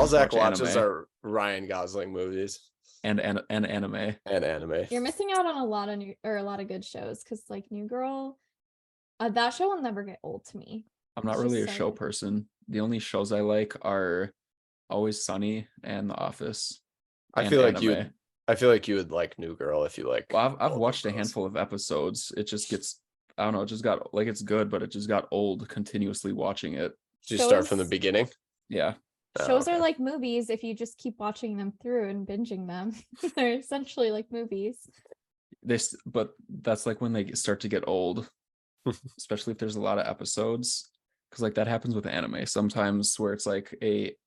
All Zach watch watches anime are Ryan Gosling movies and anime. and anime. You're missing out on a lot of good shows because like New Girl, that show will never get old to me. I'm not really a show person. The only shows I like are Always Sunny and The Office. I feel like you would like New Girl if you like. Well, I've watched a handful of episodes. It just gets, I don't know, it just got like, it's good, but it just got old continuously watching it. Did you start from the beginning? Yeah. Shows are like movies if you just keep watching them through and binging them. They're essentially like movies. But that's like when they start to get old, especially if there's a lot of episodes. Because like that happens with anime sometimes, where it's like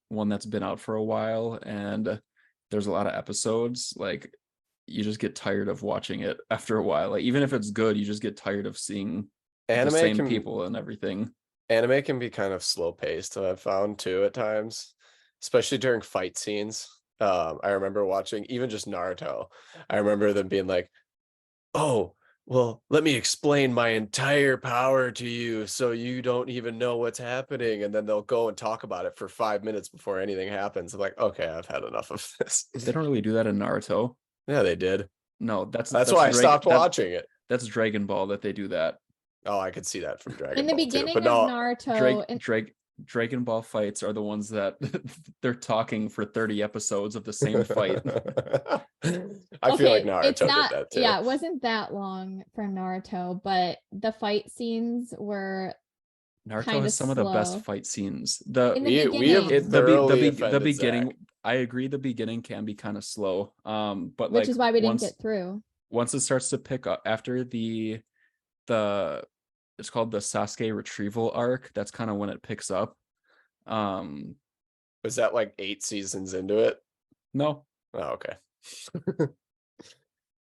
one that's been out for a while and there's a lot of episodes. Like you just get tired of watching it after a while. Like even if it's good, you just get tired of seeing the same people and everything. Anime can be kind of slow paced, I've found too at times, especially during fight scenes. I remember watching even just Naruto. I remember them being like, oh, well, let me explain my entire power to you so you don't even know what's happening. And then they'll go and talk about it for 5 minutes before anything happens. I'm like, okay, I've had enough of this. They don't really do that in Naruto. Yeah, they did. No, that's why I stopped watching it. That's Dragon Ball that they do that. Oh, I could see that from Dragon Ball. In the beginning too, but of no, Naruto, Dragon Ball fights are the ones that they're talking for 30 episodes of the same fight. I feel like Naruto did that too. Yeah, it wasn't that long for Naruto, but the fight scenes were Naruto has some of the best fight scenes. The beginning, Zach. I agree, the beginning can be kind of slow. But which is why we didn't get through. Once it starts to pick up after the it's called the Sasuke retrieval arc, that's kind of when it picks up. Was that like 8 seasons into it? No. Oh, okay.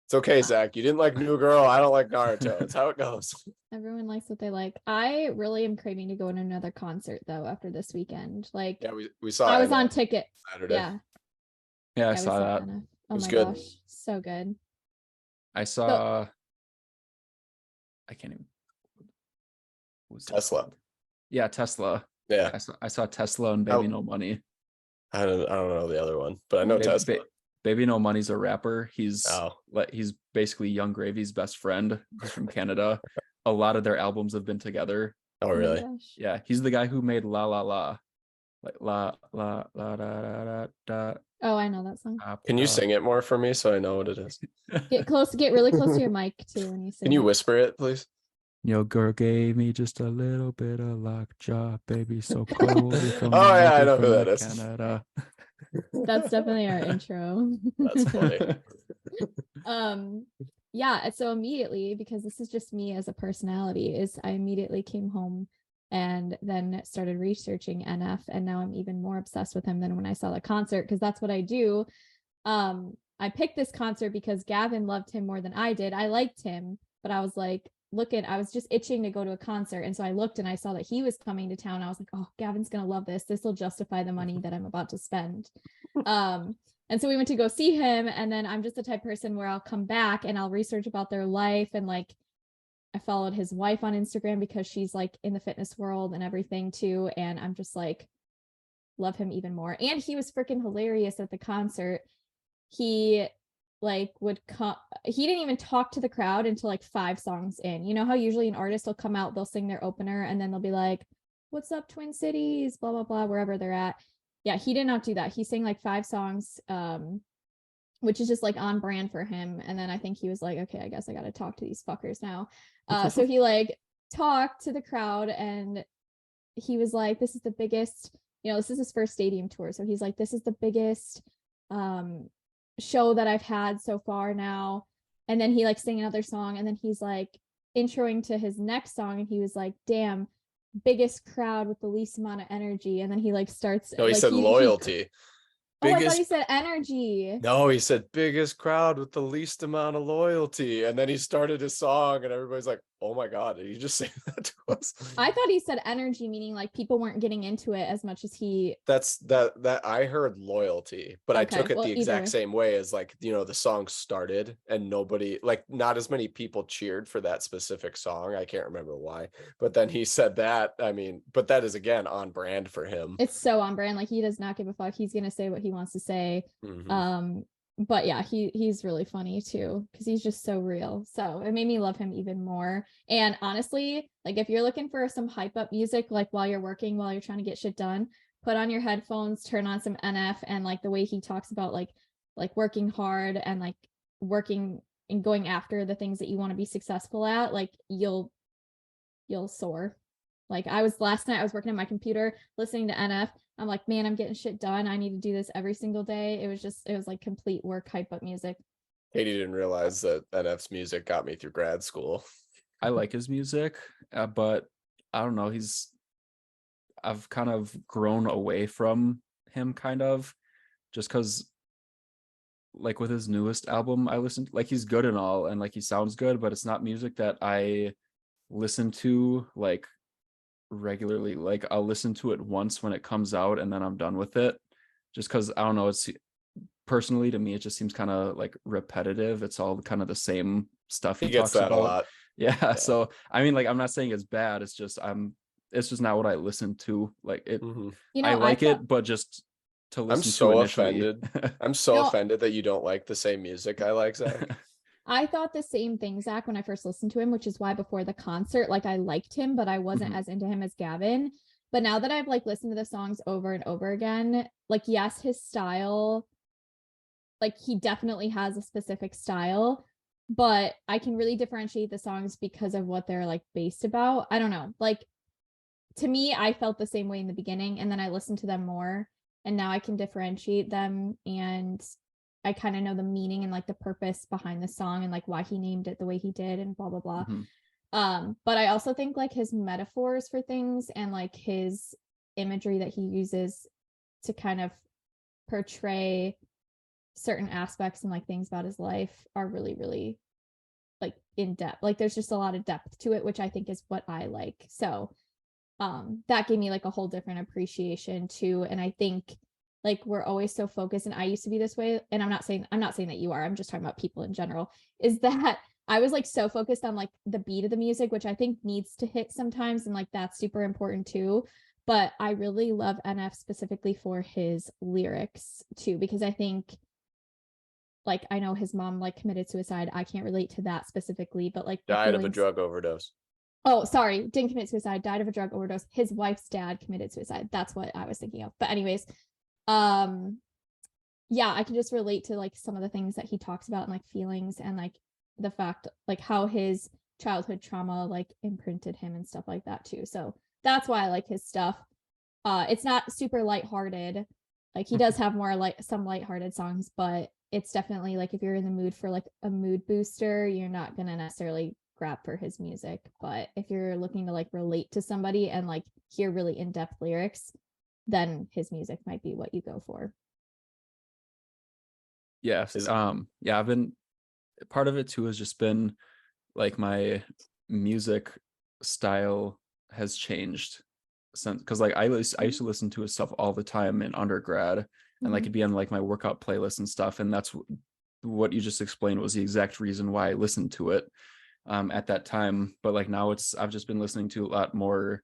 It's okay, Zach. You didn't like New Girl. I don't like Naruto. That's how it goes. Everyone likes what they like. I really am craving to go to another concert though after this weekend. Like, yeah, we saw. I was on ticket Saturday. Yeah, I saw that. Oh my gosh, so good. I saw. I can't even. Tesla. Yeah, Tesla. Yeah, I saw Tesla and Baby No Money. I don't know the other one, but I know Tesla. Baby No Money's a rapper. He's basically Young Gravy's best friend. He's from Canada. A lot of their albums have been together. Oh really? Yeah, he's the guy who made La La La, like La La La Da Da Da Da. Oh, I know that song. Can you sing it more for me so I know what it is? Get really close to your mic too when you sing. Can you whisper it, please? Your girl gave me just a little bit of lockjaw, baby, so cold. Oh yeah, I know who that is. Canada. That's definitely our intro. That's funny. Yeah, so immediately, because this is just me as a personality, I immediately came home and then started researching NF, and now I'm even more obsessed with him than when I saw the concert, because that's what I do. I picked this concert because Gavin loved him more than I did. I liked him, but I was like, I was just itching to go to a concert. And so I looked and I saw that he was coming to town. I was like, oh, Gavin's going to love this. This will justify the money that I'm about to spend. And so we went to go see him. And then I'm just the type of person where I'll come back and I'll research about their life. And like, I followed his wife on Instagram because she's like in the fitness world and everything too. And I'm just like, love him even more. And he was freaking hilarious at the concert. He he didn't even talk to the crowd until like 5 songs in. You know how usually an artist will come out, they'll sing their opener, and then they'll be like, what's up, Twin Cities, blah blah blah, wherever they're at. Yeah, he did not do that. He sang like 5 songs, which is just like on brand for him. And then I think he was like, okay, I guess I gotta talk to these fuckers now. So he like talked to the crowd and he was like, this is the biggest, this is his first stadium tour, so he's like, this is the biggest show that I've had so far now. And then he like sang another song, and then he's like introing to his next song, and he was like, damn, biggest crowd with the least amount of energy. And then he like starts. No, he said loyalty. I thought he said energy. No, he said biggest crowd with the least amount of loyalty. And then he started his song and everybody's like, oh my God, did you just say that to us? I thought he said energy, meaning like people weren't getting into it as much as he. That's that I heard loyalty, but I Okay, took it well, the either exact way. same way as like, the song started and nobody, like not as many people cheered for that specific song. I can't remember why, but then he said that. I mean, but that is again on brand for him. It's so on brand. Like he does not give a fuck. He's gonna say what he wants to say. Mhm. But yeah, he's really funny too because he's just so real. So it made me love him even more. And honestly, like if you're looking for some hype up music, like while you're working, while you're trying to get shit done, put on your headphones, turn on some NF, and like the way he talks about like working hard and like working and going after the things that you want to be successful at, like you'll soar. Like last night I was working on my computer listening to NF. I'm like, man, I'm getting shit done. I need to do this every single day. It was like complete work hype up music. Katie didn't realize that NF's music got me through grad school. I like his music, but I don't know. I've kind of grown away from him, kind of, just because, like with his newest album, I listened, like he's good and all, and like he sounds good, but it's not music that I listen to like regularly. Like I'll listen to it once when it comes out, and then I'm done with it. Just because I don't know, it's personally to me, it just seems kind of like repetitive. It's all kind of the same stuff He he gets talks that a about. lot. Yeah. Yeah. So I mean, like I'm not saying it's bad. It's just not what I listen to. Like it, Mhm. I I like thought it, but just to I'm listen to so initially. offended. I'm so no, offended that you don't like the same music I like, Zach. I thought the same thing, Zach, when I first listened to him, which is why before the concert, like I liked him, but I wasn't Mhm. as into him as Gavin. But now that I've like listened to the songs over and over again, like yes, his style, like he definitely has a specific style, but I can really differentiate the songs because of what they're like based about. I don't know. Like to me, I felt the same way in the beginning, and then I listened to them more, and now I can differentiate them, and I kind of know the meaning and like the purpose behind the song and like why he named it the way he did and blah blah blah. Mhm. But I also think like his metaphors for things and like his imagery that he uses to kind of portray certain aspects and like things about his life are really, really like in depth. Like there's just a lot of depth to it, which I think is what I like. So that gave me like a whole different appreciation too. And I think like we're always so focused, and I used to be this way, and I'm not saying that you are, I'm just talking about people in general, is that I was like so focused on like the beat of the music, which I think needs to hit sometimes, and like that's super important too. But I really love NF specifically for his lyrics too, because I think like I know his mom like committed suicide. I can't relate to that specifically, but like the Died of a feelings. drug overdose. Oh, sorry, didn't commit suicide, died of a drug overdose. His wife's dad committed suicide. That's what I was thinking of. But anyways, um yeah, I can just relate to like some of the things that he talks about and like feelings and like the fact like how his childhood trauma like imprinted him and stuff like that too. So that's why I like his stuff. It's not super lighthearted. Like he does have more like some lighthearted songs, but it's definitely like if you're in the mood for like a mood booster, you're not gonna necessarily grab for his music. But if you're looking to like relate to somebody and like hear really in-depth lyrics, then his music might be what you go for. Yeah. Is Yeah, I've been, part of it too has just been like my music style has changed since, because like I used to listen to his stuff all the time in undergrad, and like it'd be on like my workout playlist and stuff, and that's what you just explained was the exact reason why I listened to it at that time. But like now I've just been listening to a lot more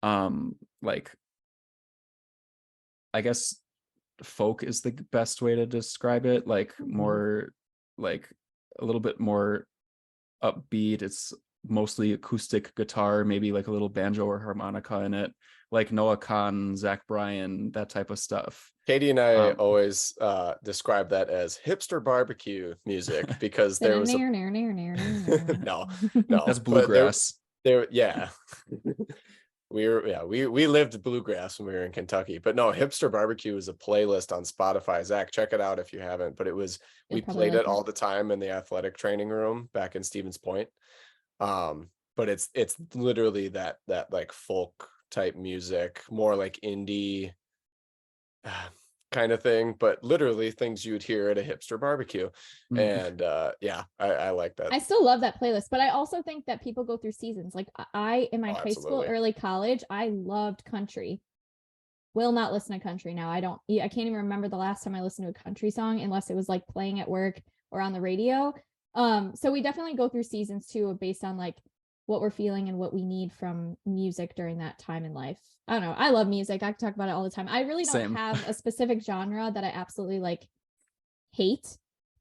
like, I guess folk is the best way to describe it, like more like a little bit more upbeat. It's mostly acoustic guitar, maybe like a little banjo or harmonica in it, like Noah Kahn, Zach Bryan, that type of stuff. Katie and I always describe that as hipster barbecue music because there was a no, That's but bluegrass. yeah. We lived bluegrass when we were in Kentucky, but no, hipster barbecue is a playlist on Spotify. Zach, check it out if you haven't. But we played it all the time in the athletic training room back in Stevens Point. But it's literally that like folk type music, more like indie, kind of thing, but literally things you'd hear at a hipster barbecue. And yeah, I like that. I still love that playlist, but I also think that people go through seasons. Like I in my Oh, high school, absolutely. early college, I loved country. Will not listen to country now. I can't even remember the last time I listened to a country song unless it was like playing at work or on the radio. So we definitely go through seasons too, based on like what we're feeling and what we need from music during that time in life. I don't know. I love music. I can talk about it all the time. I really don't Same. have a specific genre that I absolutely like hate.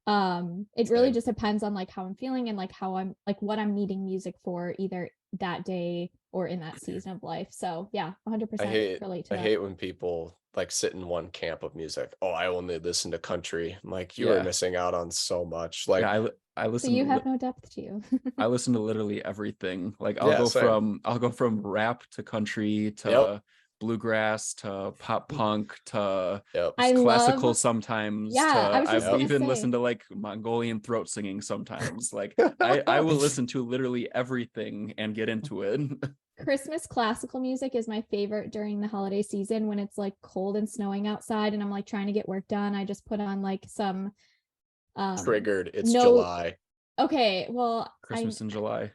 It really Same. just depends on like how I'm feeling and like how I'm like what I'm needing music for either that day or in that season of life. So yeah, 100% relate to I that. hate when people like sit in one camp of music. Oh, I only listen to country. I'm like, you are Yeah. missing out on so much. Like, Yeah, I So listen you to have no depth to you. I listen to literally everything. Like Yeah, same. I'll go from rap to country Yep. to bluegrass to pop punk to Yep. I classical love, sometimes yeah, I to was just I've Yep. gonna even say listened to like Mongolian throat singing sometimes. Like I will listen to literally everything and get into it. Christmas classical music is my favorite during the holiday season when it's like cold and snowing outside and I'm like trying to get work done. I just put on like some Triggered. It's no, July. okay, well, Christmas in July.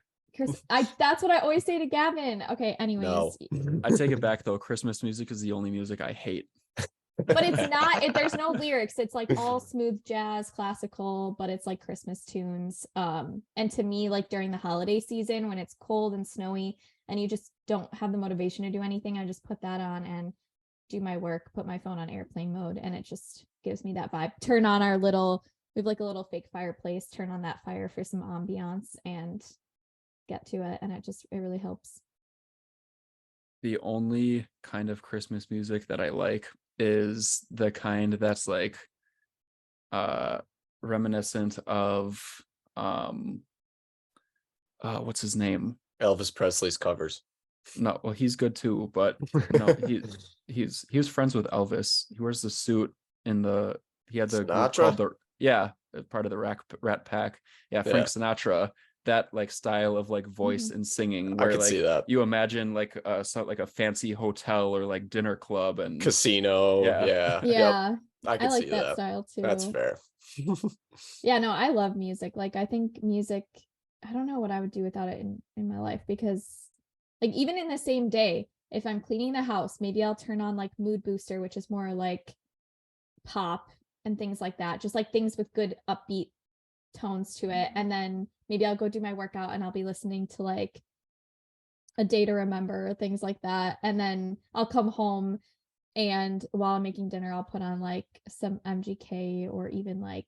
I that's what I always say to Gavin. Okay, No. anyways, I take it back though. Christmas music is the only music I hate. but it's not there's no lyrics. It's like all smooth jazz, classical, but it's like Christmas tunes. And to me, like during the holiday season when it's cold and snowy and you just don't have the motivation to do anything, I just put that on and do my work, put my phone on airplane mode, and it just gives me that vibe. Turn on we have like a little fake fireplace, turn on that fire for some ambiance and get to it, and it really helps. The only kind of Christmas music that I like is the kind that's like reminiscent of what's his name? Elvis Presley's covers. No, well he's good too, but no, he was friends with Elvis. He wears the suit in the he had the group called Sinatra? part of the Rat Pack. Yeah, Yeah. Frank Sinatra. That like style of like voice and singing I where could like see that. you imagine like like a fancy hotel or like dinner club and Casino. yeah. Yeah. Yep. Yeah, I I could like see that that. style too. That's fair. Yeah, no, I love music. Like I think music, I don't know what I would do without it in my life, because like even in the same day, if I'm cleaning the house, maybe I'll turn on like Mood Booster, which is more like pop and things like that, just like things with good upbeat tones to it. And then maybe I'll go do my workout and I'll be listening to like A Day to Remember, things like that. And then I'll come home and while I'm making dinner, I'll put on like some MGK or even like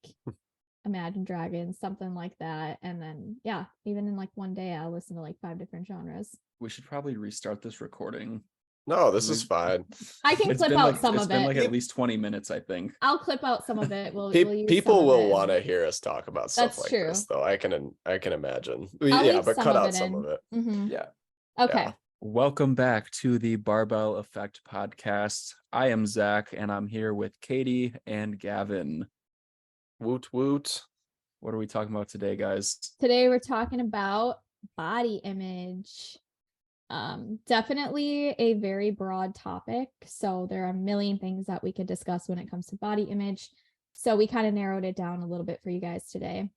Imagine Dragons, something like that. And then yeah, even in like one day I'll listen to like 5 different genres. We should probably restart this recording. No, this is fine. I can clip out some It's of been it. like at least 20 minutes, I think. I'll clip out some of it. We'll use People some of will it want to and hear us talk about stuff that's like true. this, though. I can imagine. I'll Yeah, leave but some cut of out it some in. of it. Mhm. Yeah. Okay. Yeah. Welcome back to the Barbell Effect podcast. I am Zach and I'm here with Katy and Gavin. Woot woot. What are we talking about today, guys? Today we're talking about body image. Definitely a very broad topic. So there are a million things that we could discuss when it comes to body image. So we kind of narrowed it down a little bit for you guys today.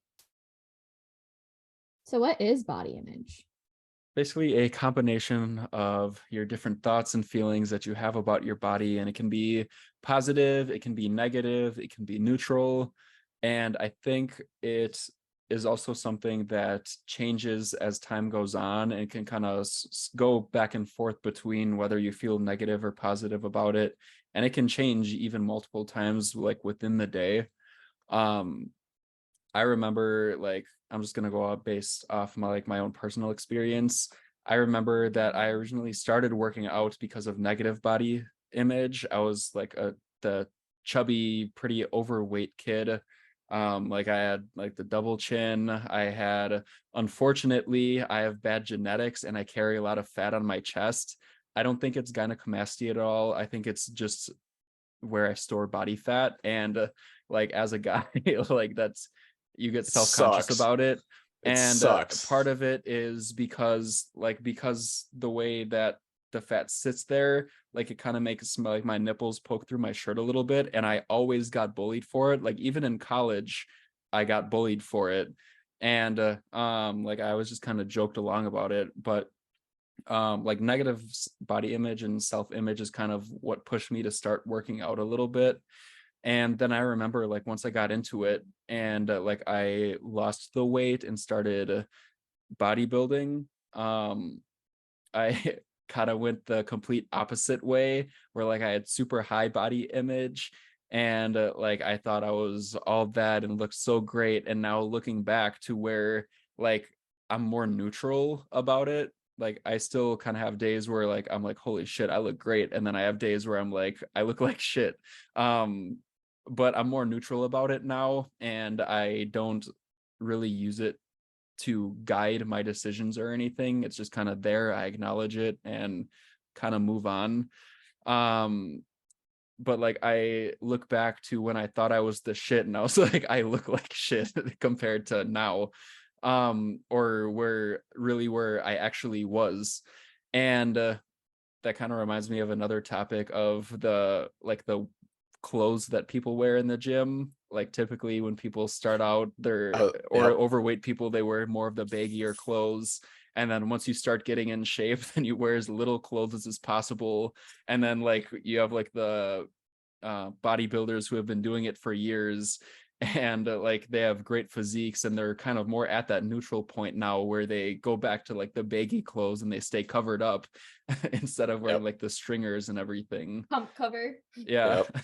So what is body image? Basically a combination of your different thoughts and feelings that you have about your body, and it can be positive, it can be negative, it can be neutral, and I think it is also something that changes as time goes on and can kind of go back and forth between whether you feel negative or positive about it, and it can change even multiple times like within the day. I remember, like, I'm just gonna go out based off my own personal experience. I remember that I originally started working out because of negative body image. I was like the chubby, pretty overweight kid. Like I had like the double chin. Unfortunately, I have bad genetics and I carry a lot of fat on my chest. I don't think it's gynecomastia at all. I think it's just where I store body fat. And like as a guy, like you get self-conscious Sucks. about it. It And sucks. part of it is because the way that the fat sits there, like it kind of makes like my nipples poke through my shirt a little bit, and I always got bullied for it. Like even in college, I got bullied for it, and like I was just kind of joked along about it, but like negative body image and self-image is kind of what pushed me to start working out a little bit. And then I remember like once I got into it and like I lost the weight and started bodybuilding, I kind of went the complete opposite way where like I had super high body image and like I thought I was all that and looked so great, and now looking back to where like I'm more neutral about it. Like I still kind of have days where like I'm like holy shit I look great, and then I have days where I'm like I look like shit. But I'm more neutral about it now, and I don't really use it to guide my decisions or anything. It's just kind of there. I acknowledge it and kind of move on. But like I look back to when I thought I was the shit and I was like I look like shit compared to now, or where I actually was. And that kind of reminds me of another topic of the clothes that people wear in the gym. Like typically when people start out, or overweight people, they wear more of the baggier clothes, and then once you start getting in shape, then you wear as little clothes as possible. And then like you have like the bodybuilders who have been doing it for years, and like they have great physiques, and they're kind of more at that neutral point now where they go back to like the baggy clothes and they stay covered up instead of wearing like the stringers and everything. Pump cover. Yeah. Yep.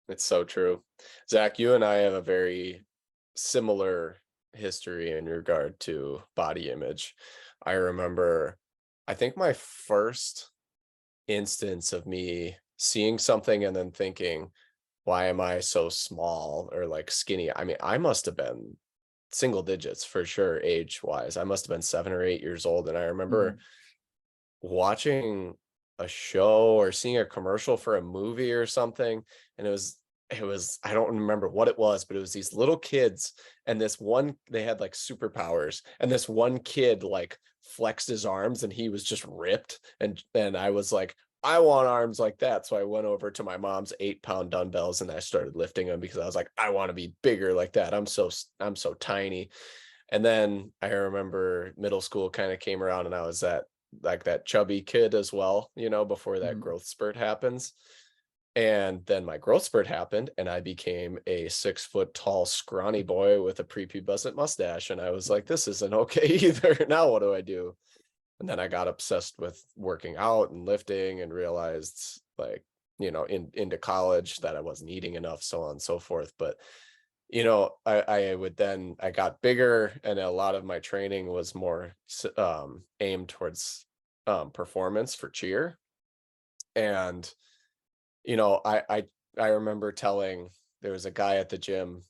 It's so true. Zach, you and I have a very similar history in regard to body image. I remember, I think my first instance of me seeing something and then thinking, why am I so small or like skinny? I mean, I must have been single digits for sure, age wise. I must have been 7 or 8 years old. And I remember watching a show or seeing a commercial for a movie or something, and it was I don't remember what it was, but it was these little kids, and this one, they had like superpowers, and this one kid like flexed his arms and he was just ripped, and I was like, I want arms like that. So I went over to my mom's 8-pound dumbbells and I started lifting them because I was like, I want to be bigger like that. I'm so tiny. And then I remember middle school kind of came around and I was that chubby kid as well, before that growth spurt happens. And then my growth spurt happened and I became a 6 foot tall, scrawny boy with a prepubescent mustache. And I was like, this isn't okay either. Now what do I do? And then I got obsessed with working out and lifting and realized like, into college that I wasn't eating enough, so on and so forth. But I got bigger, and a lot of my training was more aimed towards performance for cheer. And I remember there was a guy at the gym,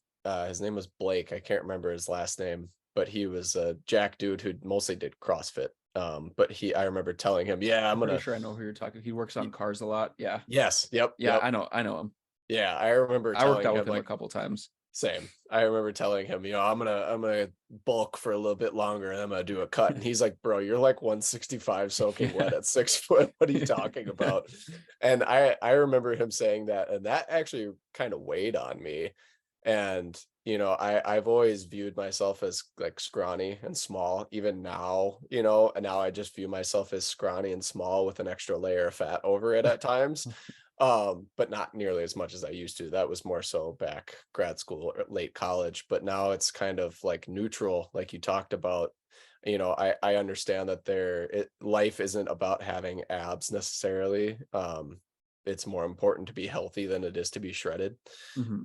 his name was Blake, I can't remember his last name, but he was a jack dude who mostly did CrossFit. But I remember telling him, yeah, I'm pretty sure I know who you're talking. He works on cars a lot. Yeah. Yes. Yep. Yeah, Yep. I know him. Yeah, I remember I worked telling out him with him a like, couple times. same. I remember telling him, I'm gonna bulk for a little bit longer and I'm gonna do a cut. And he's like, bro, you're like 165 soaking wet at 6 foot. What are you talking about? And I remember him saying that, and that actually kind of weighed on me. And I've always viewed myself as like scrawny and small, even now, and now I just view myself as scrawny and small with an extra layer of fat over it at times. But not nearly as much as I used to. That was more so back grad school or late college, but now it's kind of like neutral, like you talked about. I understand that life isn't about having abs necessarily. It's more important to be healthy than it is to be shredded.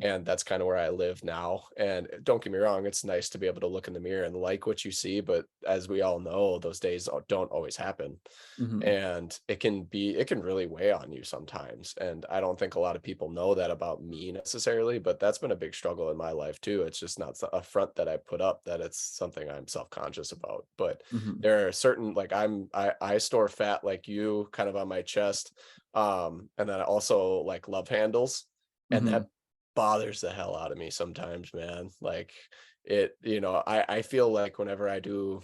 And that's kind of where I live now. And don't get me wrong, it's nice to be able to look in the mirror and like what you see, but as we all know, those days don't always happen. And it can really weigh on you sometimes. And I don't think a lot of people know that about me necessarily, but that's been a big struggle in my life too. It's just not a front that I put up, that it's something I'm self-conscious about. But there are certain, like I store fat like you kind of on my chest. And then I also like love handles, and that bothers the hell out of me sometimes, man. Like I feel like whenever I do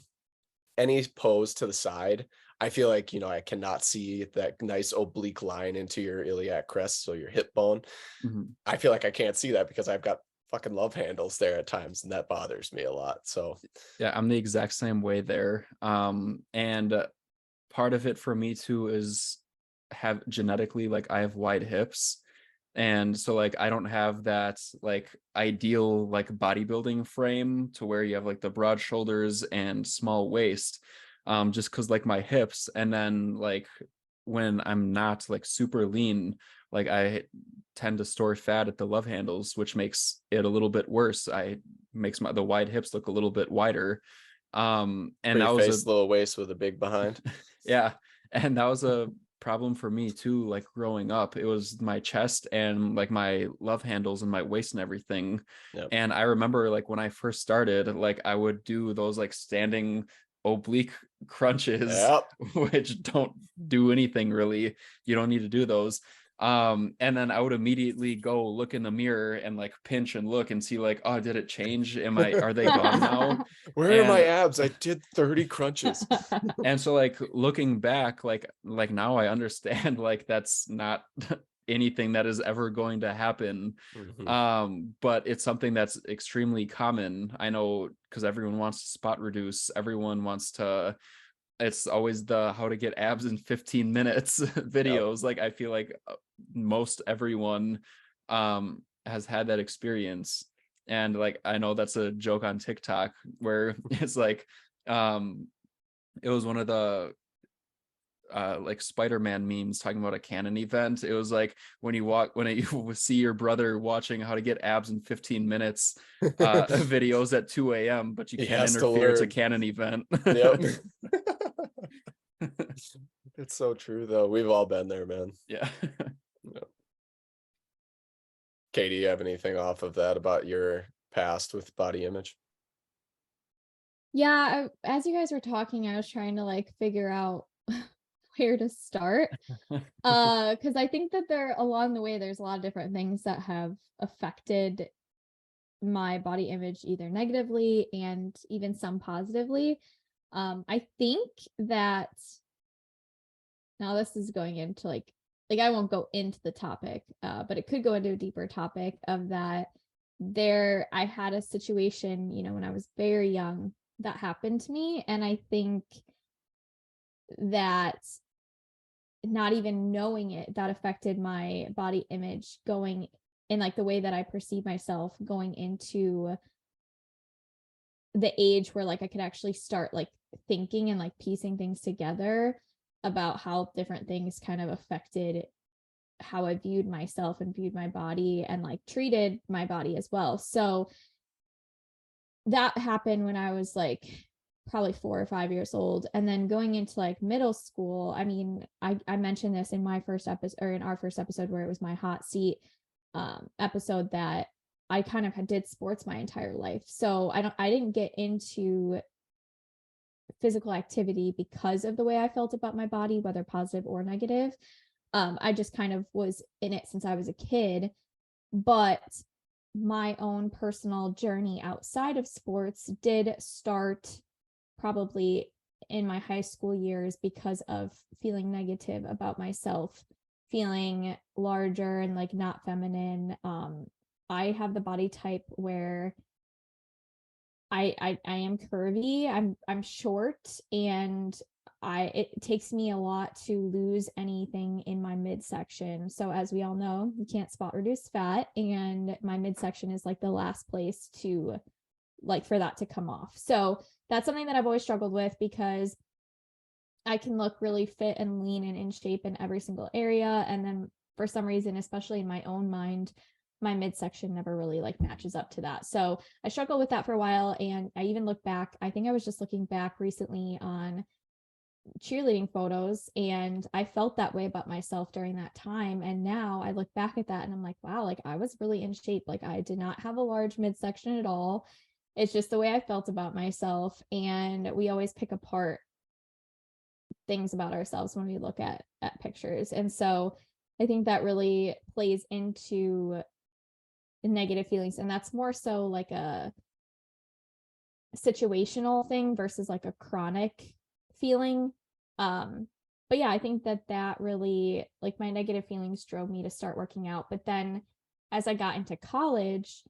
any pose to the side, I feel like, I cannot see that nice oblique line into your iliac crest, so your hip bone. Mhm. I feel like I can't see that because I've got fucking love handles there at times, and that bothers me a lot. So Yeah, I'm the exact same way there. And part of it for me too is have genetically, like, I have wide hips. And so like I don't have that like ideal like bodybuilding frame to where you have like the broad shoulders and small waist. Just because like my hips, and then like when I'm not like super lean, like I tend to store fat at the love handles, which makes it a little bit worse. I makes the wide hips look a little bit wider. And pretty that was a face, little waist with a big behind. yeah, and that was a problem for me too, like growing up. It was my chest and like my love handles and my waist and everything. Yep. And I remember like when I first started, like I would do those like standing oblique crunches, Yep. which don't do anything really. You don't need to do those. And then I would immediately go look in the mirror and like pinch and look and see like, oh, did it change? Are they gone now? Where are my And abs? I did 30 crunches. and so like looking back, like now I understand like that's not anything that is ever going to happen. But it's something that's extremely common. I know, because everyone wants to spot reduce, everyone wants to, it's always the how to get abs in 15 minutes videos. Like I feel like most everyone has had that experience. And like I know that's a joke on TikTok where it's like it was one of the like Spider-Man memes talking about a canon event. It was like when you see your brother watching how to get abs in 15 minutes videos at 2 a.m, but you He can't has to interfere. It's a learn. canon event. Yep. It's so true though. We've all been there, man. Yeah. Yep. Katie, you have anything off of that about your past with body image? Yeah, as you guys were talking, I was trying to like figure out where to start. Because I think that there along the way, there's a lot of different things that have affected my body image, either negatively and even some positively. I think that now this is going into like I won't go into the topic, but it could go into a deeper topic of that. There, I had a situation, when I was very young that happened to me, and I think that not even knowing it, that affected my body image going in like the way that I perceive myself going into the age where like I could actually start like thinking and like piecing things together about how different things kind of affected how I viewed myself and viewed my body and like treated my body as well. So that happened when I was like probably 4 or 5 years old. And then going into like middle school, I mean, I mentioned this in my first episode, or in our first episode, where it was my hot seat episode, that I kind of did sports my entire life. So I didn't get into physical activity because of the way I felt about my body, whether positive or negative. I just kind of was in it since I was a kid. But my own personal journey outside of sports did start probably in my high school years because of feeling negative about myself, feeling larger and like not feminine. I have the body type where I am curvy. I'm short, and it takes me a lot to lose anything in my midsection. So as we all know, you can't spot reduce fat, and my midsection is like the last place to like for that to come off. So that's something that I've always struggled with, because I can look really fit and lean and in shape in every single area, and then for some reason, especially in my own mind, my midsection never really like matches up to that. So I struggled with that for a while. And I even look back, I think I was just looking back recently on cheerleading photos, and I felt that way about myself during that time. And now I look back at that and I'm like, wow, like I was really in shape. Like I did not have a large midsection at all. It's just the way I felt about myself. And we always pick apart things about ourselves when we look at pictures. And so I think that really plays into negative feelings, and that's more so like a situational thing versus like a chronic feeling. But yeah, I think that really, like, my negative feelings drove me to start working out. But then as I got into college,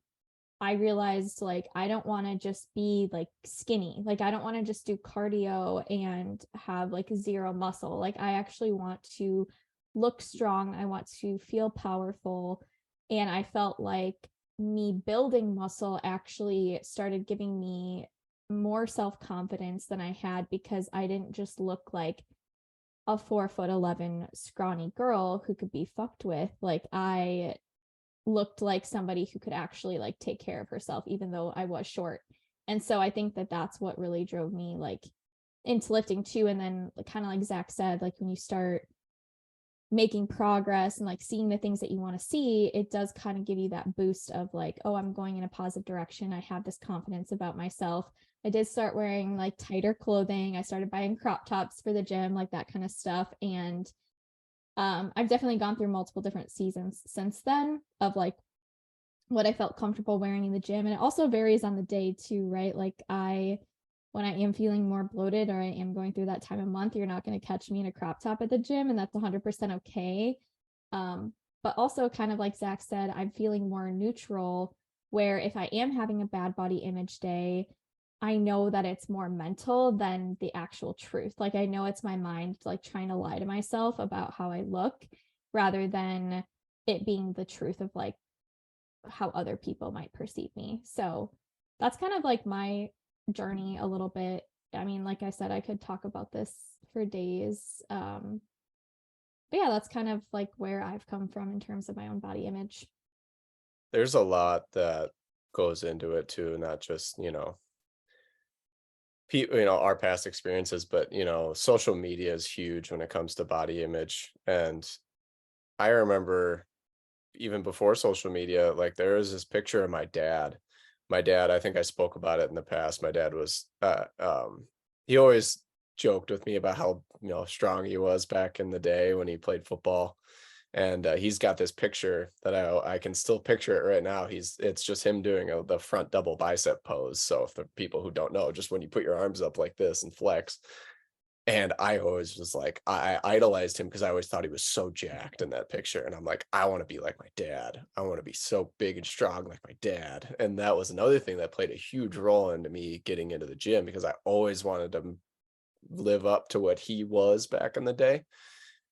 I realized, like, I don't want to just be like skinny. Like, I don't want to just do cardio and have like zero muscle. Like, I actually want to look strong. I want to feel powerful. And I felt like me building muscle actually started giving me more self-confidence than I had, because I didn't just look like a 4'11" scrawny girl who could be fucked with. Like, I looked like somebody who could actually like take care of herself, even though I was short. And so I think that that's what really drove me like into lifting too. And then kind of like Zach said, like when you start making progress and like seeing the things that you want to see, it does kind of give you that boost of like, oh, I'm going in a positive direction. I have this confidence about myself. I did start wearing like tighter clothing. I started buying crop tops for the gym, like that kind of stuff. And I've definitely gone through multiple different seasons since then of like what I felt comfortable wearing in the gym. And it also varies on the day too, right? Like when I am feeling more bloated or I am going through that time of month, you're not going to catch me in a crop top at the gym, and that's 100% okay. But also kind of like Zach said, I'm feeling more neutral, where if I am having a bad body image day, I know that it's more mental than the actual truth. Like, I know it's my mind like trying to lie to myself about how I look, rather than it being the truth of like how other people might perceive me. So that's kind of like my journey a little bit. I mean, like I said, I could talk about this for days. But yeah, that's kind of like where I've come from in terms of my own body image. There's a lot that goes into it too, not just, our past experiences, but social media is huge when it comes to body image. And I remember even before social media, like there was this picture of my dad. My dad, I think I spoke about it in the past. My dad was he always joked with me about how strong he was back in the day when he played football. And he's got this picture that I can still picture it right now. It's just him doing the front double bicep pose. So if the people who don't know, just when you put your arms up like this and flex. And I always was like, I idolized him because I always thought he was so jacked in that picture. And I'm like, I want to be like my dad. I want to be so big and strong like my dad. And that was another thing that played a huge role into me getting into the gym, because I always wanted to live up to what he was back in the day.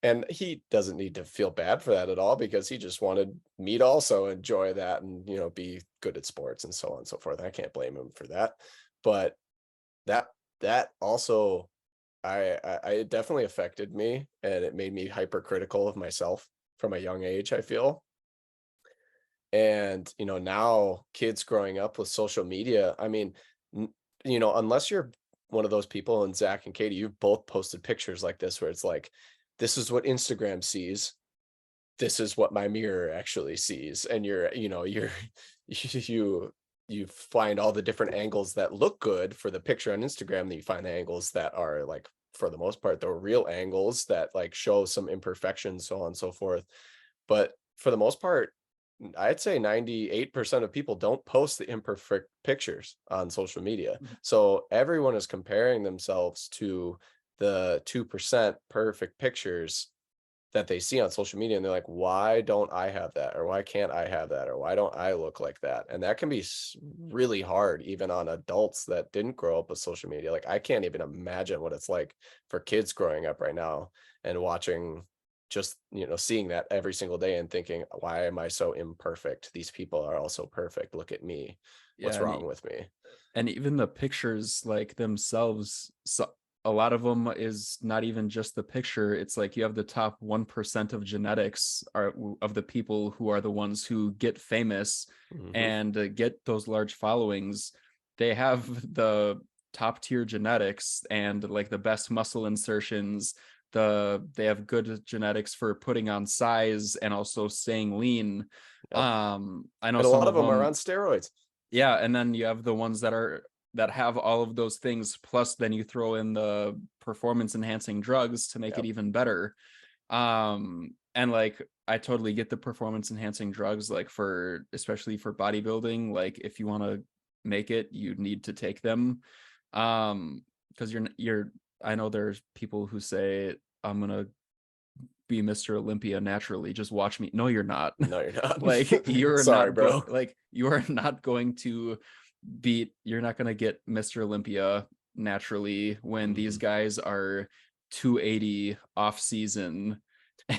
And he doesn't need to feel bad for that at all, because he just wanted me to also enjoy that and, be good at sports and so on and so forth. I can't blame him for that. But that that also I it definitely affected me, and it made me hypercritical of myself from a young age, I feel. And, now kids growing up with social media, I mean, unless you're one of those people, and Zach and Katie, you've both posted pictures like this where it's like, this is what Instagram sees. This is what my mirror actually sees. And you're you find all the different angles that look good for the picture on Instagram, then you find the angles that are like, for the most part, the real angles that like show some imperfections, so on and so forth. But for the most part, I'd say 98% of people don't post the imperfect pictures on social media. Mhm. So everyone is comparing themselves to the 2% perfect pictures that they see on social media, and they're like, why don't I have that, or why can't I have that, or why don't I look like that? And that can be really hard even on adults that didn't grow up with social media. Like, I can't even imagine what it's like for kids growing up right now and watching, just seeing that every single day and thinking, why am I so imperfect? These people are also perfect. Look at me. Yeah, What's wrong with me? and even the pictures like themselves, so a lot of them is not even just the picture. It's like you have the top 1% of genetics are of the people who are the ones who get famous Hmm. and get those large followings. They have the top tier genetics and like the best muscle insertions. They have good genetics for putting on size and also staying lean. Yep. I know And a some lot of of them are them. on steroids. Yeah, and then you have the ones that have all of those things, plus then you throw in the performance enhancing drugs to make it Yep. even better. And like I totally get the performance enhancing drugs, like for especially for bodybuilding, like if you want to make it, you need to take them. Because I know there's people who say, I'm gonna be Mr. Olympia naturally. Just watch me. No, you're not. No, you're not. Like you're Sorry, not bro. like you are not going to you're not going to get Mr. Olympia naturally when these guys are 280 off season.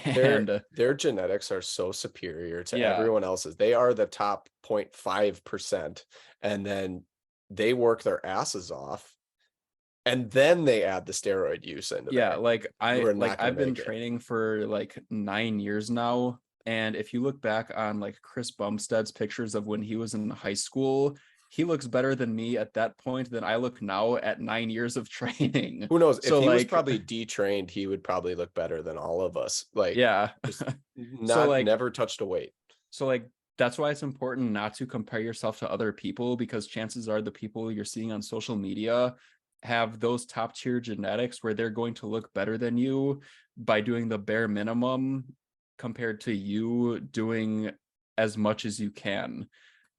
Their And their genetics are so superior to yeah, everyone else's. They are the top 0.5%, and then they work their asses off, and then they add the steroid use into yeah, there. like We're not gonna I've been make it. training for like 9 years now. And if you look back on like Chris Bumstead's pictures of when he was in high school, he looks better than me at that point than I look now at 9 years of training. Who knows? If So he was like, probably detrained, he would probably look better than all of us. Like, yeah. just So like, never touched a weight. so like that's why it's important not to compare yourself to other people, because chances are the people you're seeing on social media have those top tier genetics where they're going to look better than you by doing the bare minimum compared to you doing as much as you can.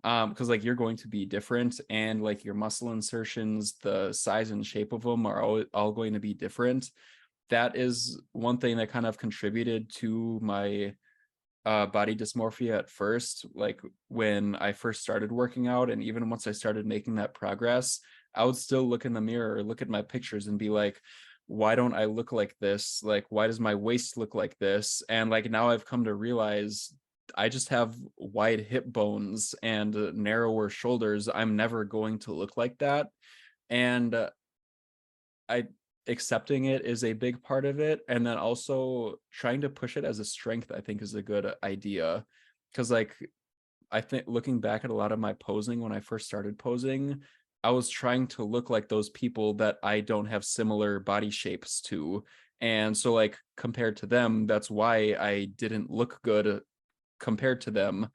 Because like you're going to be different, and like your muscle insertions, the size and shape of them are all going to be different. That is one thing that kind of contributed to my body dysmorphia at first. Like when I first started working out, and even once I started making that progress, I would still look in the mirror or look at my pictures and be like, why don't I look like this? Like, why does my waist look like this? And like now I've come to realize I just have wide hip bones and narrower shoulders. I'm never going to look like that. And I accepting it is a big part of it, and then also trying to push it as a strength I think is a good idea. Because like I think looking back at a lot of my posing when I first started posing, I was trying to look like those people that I don't have similar body shapes to. And so like compared to them, that's why I didn't look good compared to them,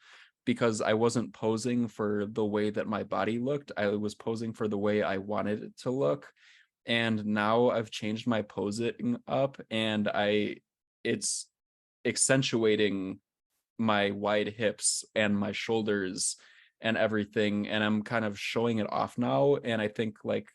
because I wasn't posing for the way that my body looked. I was posing for the way I wanted it to look. And now I've changed my posing up, and it's accentuating my wide hips and my shoulders and everything, and I'm kind of showing it off now. And I think like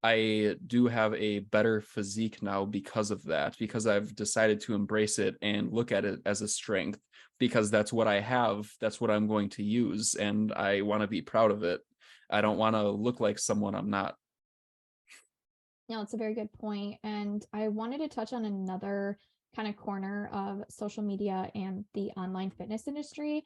I do have a better physique now because of that, because I've decided to embrace it and look at it as a strength, because that's what I have, that's what I'm going to use, and I want to be proud of it. I don't want to look like someone I'm not. No, it's a very good point. And I wanted to touch on another kind of corner of social media and the online fitness industry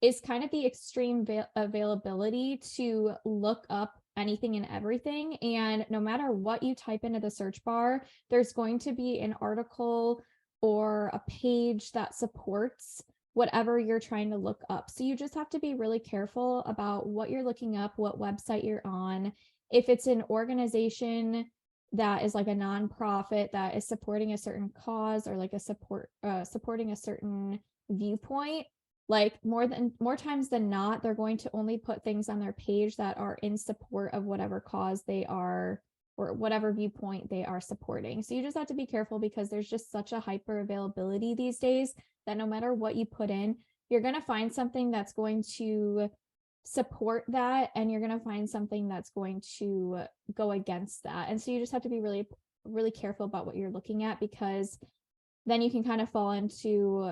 is kind of the extreme availability to look up anything and everything. And no matter what you type into the search bar, there's going to be an article or a page that supports whatever you're trying to look up. So you just have to be really careful about what you're looking up, what website you're on. If it's an organization that is like a nonprofit that is supporting a certain cause, or like a supporting a certain viewpoint, like more times than not, they're going to only put things on their page that are in support of whatever cause they are, or whatever viewpoint they are supporting. So you just have to be careful, because there's just such a hyper availability these days that no matter what you put in, you're going to find something that's going to support that, and you're going to find something that's going to go against that. And so you just have to be really, really careful about what you're looking at, because then you can kind of fall into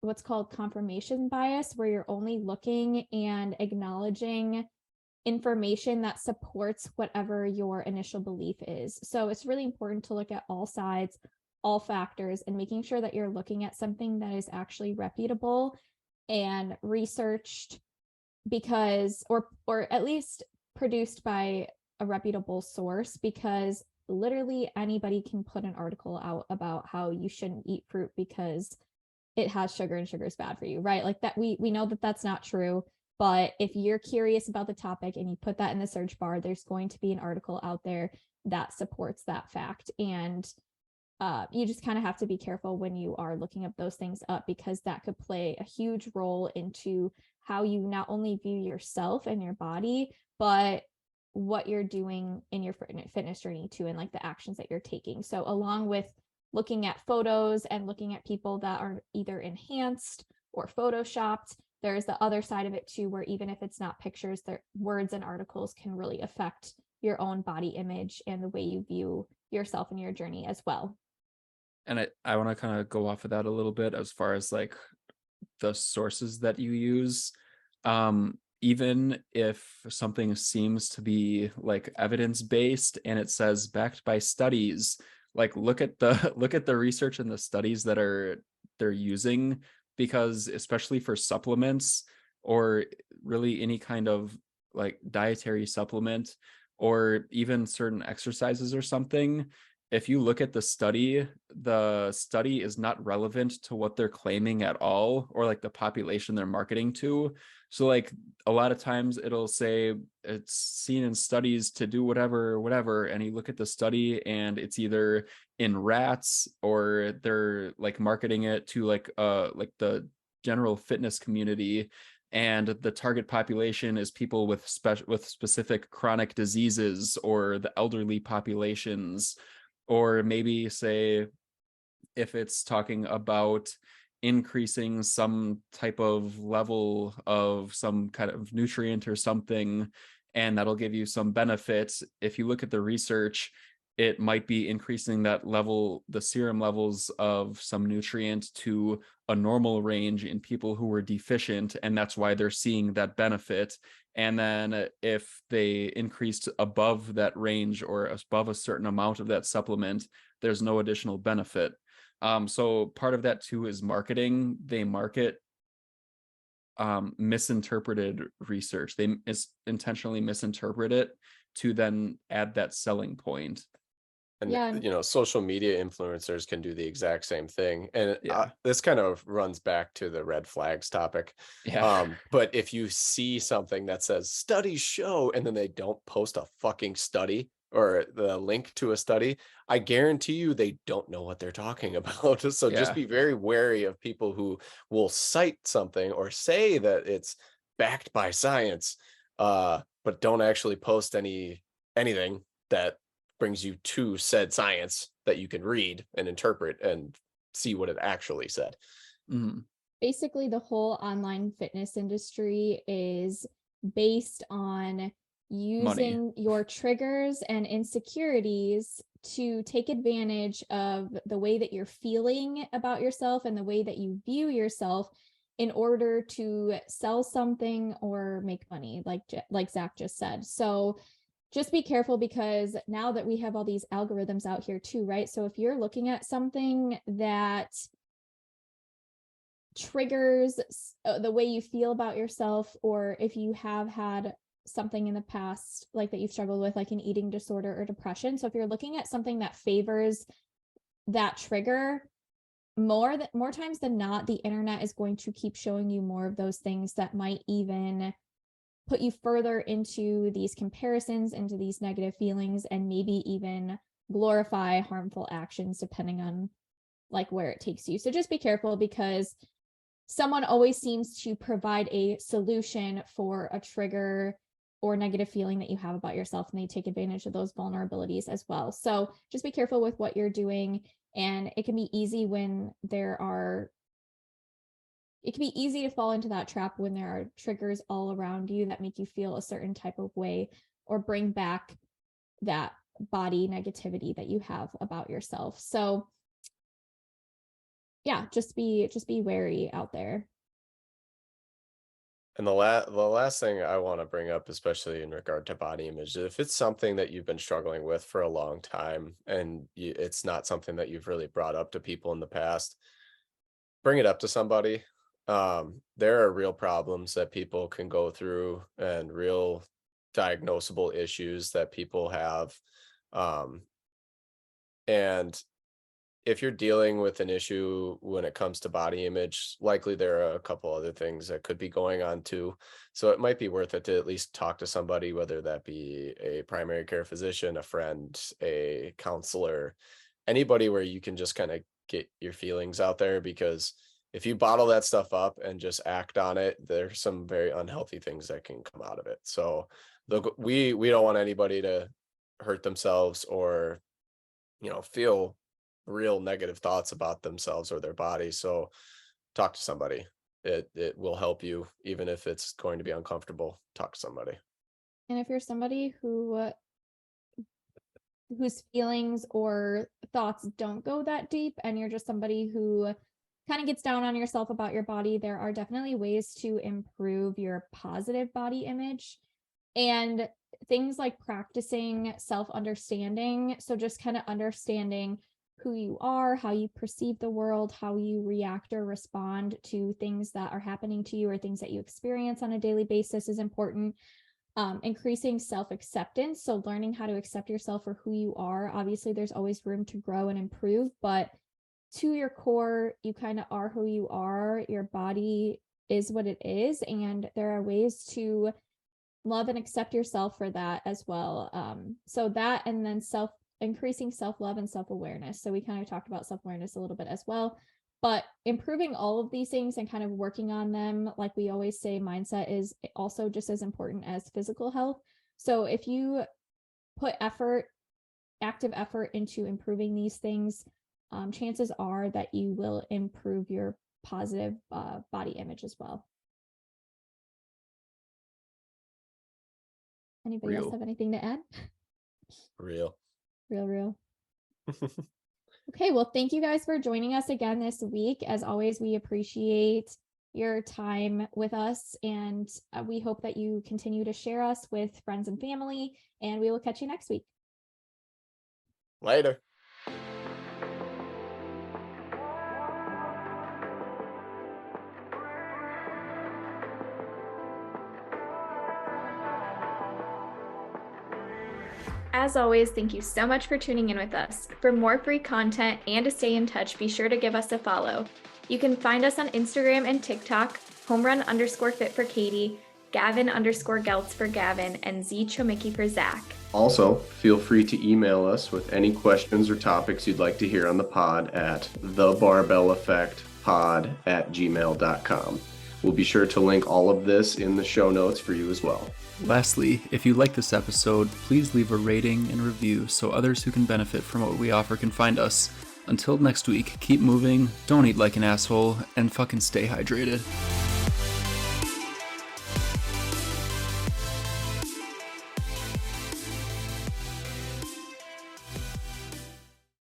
what's called confirmation bias, where you're only looking and acknowledging information that supports whatever your initial belief is. So it's really important to look at all sides, all factors, and making sure that you're looking at something that is actually reputable and researched, because or at least produced by a reputable source, because literally anybody can put an article out about how you shouldn't eat fruit because it has sugar and sugar is bad for you, right? Like that, we know that that's not true. But if you're curious about the topic and you put that in the search bar, there's going to be an article out there that supports that fact. And you just kind of have to be careful when you are looking up those things up, because that could play a huge role into how you not only view yourself and your body, but what you're doing in your fitness journey too, and like the actions that you're taking. So along with looking at photos and looking at people that are either enhanced or photoshopped, there's the other side of it too, where even if it's not pictures, their words and articles can really affect your own body image and the way you view yourself and your journey as well. And I want to kind of go off of that a little bit as far as like the sources that you use. Even if something seems to be like evidence-based and it says backed by studies, like look at the look at the research and the studies that they're using, because especially for supplements or really any kind of like dietary supplement or even certain exercises or something, if you look at the study is not relevant to what they're claiming at all, or like the population they're marketing to. So like a lot of times it'll say it's seen in studies to do whatever, and you look at the study and it's either in rats or they're like marketing it to like the general fitness community, and the target population is people with specific chronic diseases or the elderly populations. Or maybe say if it's talking about increasing some type of level of some kind of nutrient or something, and that'll give you some benefits. If you look at the research, it might be increasing that level, the serum levels of some nutrient to a normal range in people who were deficient, and that's why they're seeing that benefit. And then if they increased above that range or above a certain amount of that supplement, there's no additional benefit. So part of that too is marketing. They market misinterpreted research. They intentionally misinterpret it to then add that selling point. And Yeah. social media influencers can do the exact same thing. And Yeah. this kind of runs back to the red flags topic. Yeah. But if you see something that says studies show, and then they don't post a fucking study or the link to a study, I guarantee you they don't know what they're talking about. So just Yeah. be very wary of people who will cite something or say that it's backed by science, but don't actually post anything that brings you to said science that you can read and interpret and see what it actually said. Mhm. Basically, the whole online fitness industry is based on Money. using your triggers and insecurities to take advantage of the way that you're feeling about yourself and the way that you view yourself in order to sell something or make money, like Zach just said. So just be careful, because now that we have all these algorithms out here too, right? So if you're looking at something that triggers the way you feel about yourself, or if you have had something in the past like that you've struggled with, like an eating disorder or depression, so if you're looking at something that favors that trigger, more times than not, the internet is going to keep showing you more of those things that might even put you further into these comparisons, into these negative feelings, and maybe even glorify harmful actions depending on like where it takes you. So just be careful, because someone always seems to provide a solution for a trigger or negative feeling that you have about yourself, and they take advantage of those vulnerabilities as well. So just be careful with what you're doing. And it can be easy to fall into that trap when there are triggers all around you that make you feel a certain type of way or bring back that body negativity that you have about yourself. So yeah, just be wary out there. And the last thing I want to bring up, especially in regard to body image, if it's something that you've been struggling with for a long time and it's not something that you've really brought up to people in the past, bring it up to somebody. There are real problems that people can go through and real diagnosable issues that people have. Um, and if you're dealing with an issue when it comes to body image, likely there are a couple other things that could be going on too. So it might be worth it to at least talk to somebody, whether that be a primary care physician, a friend, a counselor, anybody where you can just kind of get your feelings out there. Because if you bottle that stuff up and just act on it, there's some very unhealthy things that can come out of it. So look, we don't want anybody to hurt themselves or feel real negative thoughts about themselves or their body. So talk to somebody. It will help you, even if it's going to be uncomfortable. Talk to somebody. And if you're somebody who whose feelings or thoughts don't go that deep, and you're just somebody who kind of gets down on yourself about your body, there are definitely ways to improve your positive body image. And things like practicing self-understanding. So just kind of understanding who you are, how you perceive the world, how you react or respond to things that are happening to you or things that you experience on a daily basis is important. Increasing self-acceptance. So learning how to accept yourself for who you are. Obviously, there's always room to grow and improve, but to your core, you kind of are who you are. Your body is what it is. And there are ways to love and accept yourself for that as well. So that, and then increasing self-love and self-awareness. So we kind of talked about self-awareness a little bit as well, but improving all of these things and kind of working on them. Like we always say, mindset is also just as important as physical health. So if you put active effort into improving these things, chances are that you will improve your positive body image as well. Anybody else have anything to add? Real. Okay, well, thank you guys for joining us again this week. As always, we appreciate your time with us, and we hope that you continue to share us with friends and family, and we will catch you next week. Later. As always, thank you so much for tuning in with us. For more free content and to stay in touch, be sure to give us a follow. You can find us on Instagram and TikTok, homerun_fit for Katy, Gavin_Geltz for Gavin, and Z Chomicki for Zach. Also, feel free to email us with any questions or topics you'd like to hear on the pod at thebarbelleffectpod@gmail.com. We'll be sure to link all of this in the show notes for you as well. Lastly, if you like this episode, please leave a rating and review so others who can benefit from what we offer can find us. Until next week, keep moving, don't eat like an asshole, and fucking stay hydrated.